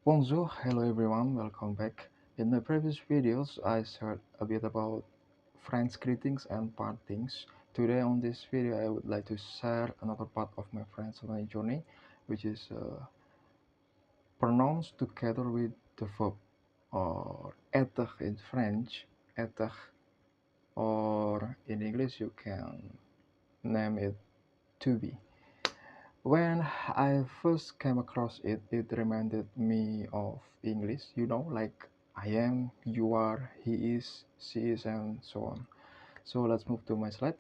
Bonjour, hello everyone, welcome back. In my previous videos, I shared a bit about French greetings and partings. Today on this video, I would like to share another part of my French learning journey, which is pronouns together with the verb or être in French, être, or in English you can name it to be. When I first came across it, it reminded me of English, like I am, you are, he is, she is, and so on. So let's move to my slide.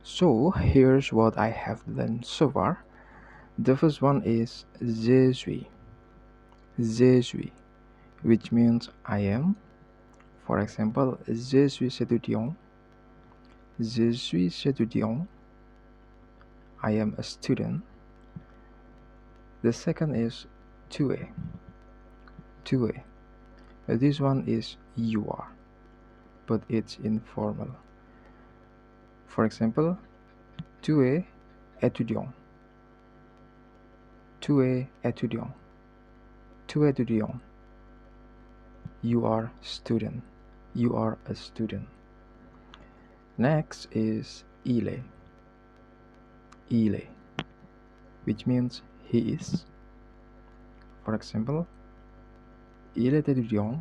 So here's what I have learned so far. The first one is je suis, which means I am. For example, je suis étudiant, je suis étudiant, I am a student. The second is tu es, tu es. This one is you are, but it's informal. For example, tu es étudiant, tu es étudiant, tu es étudiant. You are student, you are a student. Next is il est, which means he is. For example, il est étudiant,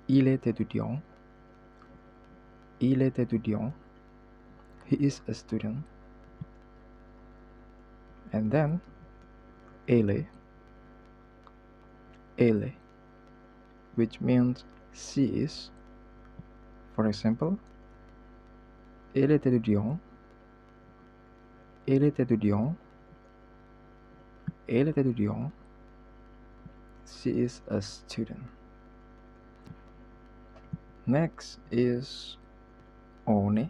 il est étudiant, il est étudiant. He is a student. And then elle, which means she is. For example, elle est étudiant, elle est étudiant, elle est étudiant. She is a student. Next is on est.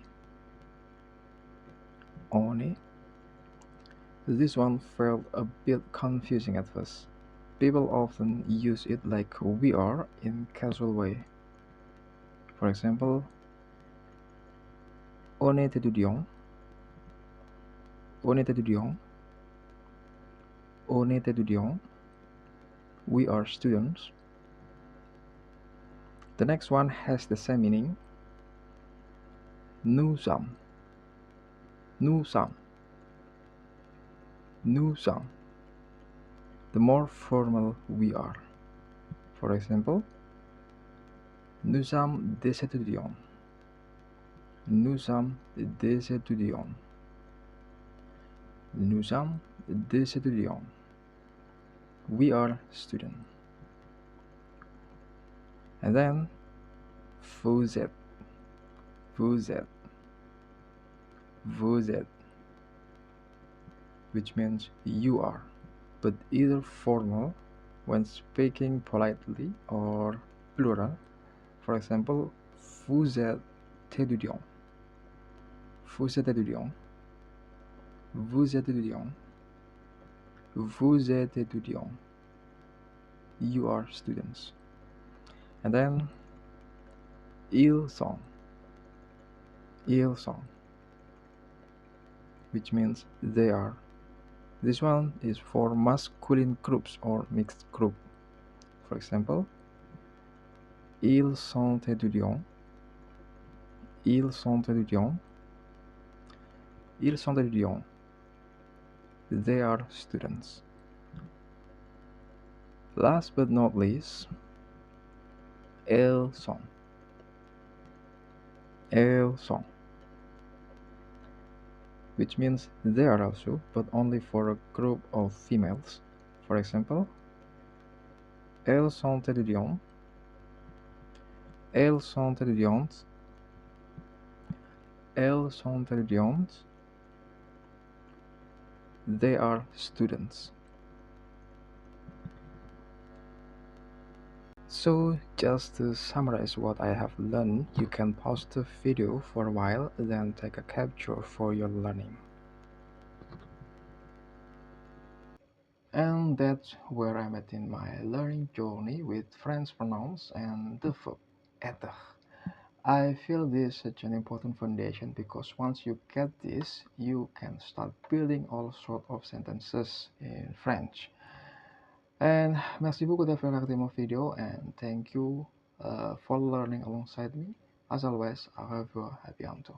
This one felt a bit confusing at first. People often use it like we are in casual way. For example, on est étudiant, on est étudiant, on est étudiant. We are students. The next one has the same meaning. Nous sommes, nous sommes, nous sommes. The more formal we are. For example, nous sommes des étudiants. Nous sommes des étudiants. Nous sommes des étudiants. We are students. And then, vous êtes, vous êtes, vous êtes, which means you are, but either formal when speaking politely or plural. For example, vous êtes étudiant, vous êtes étudiant, vous êtes étudiant, vous êtes étudiant. You are students. And then, ils sont, which means they are. This one is for masculine groups or mixed group. For example, ils sont étudiants, ils sont étudiants, ils sont étudiants. They are students. Last but not least, elles sont, which means they are also, but only for a group of females. For example, elles sont étudiantes, elles sont étudiantes, elles sont étudiantes. They are students. So just to summarize what I have learned, you can pause the video for a while, then take a capture for your learning. And that's where I'm at in my learning journey with French pronouns and the verb être. I feel this such an important foundation because once you get this, you can start building all sort of sentences in French. And merci beaucoup d'avoir regardé mon vidéo and thank you for learning alongside me. As always, au revoir, à bientôt.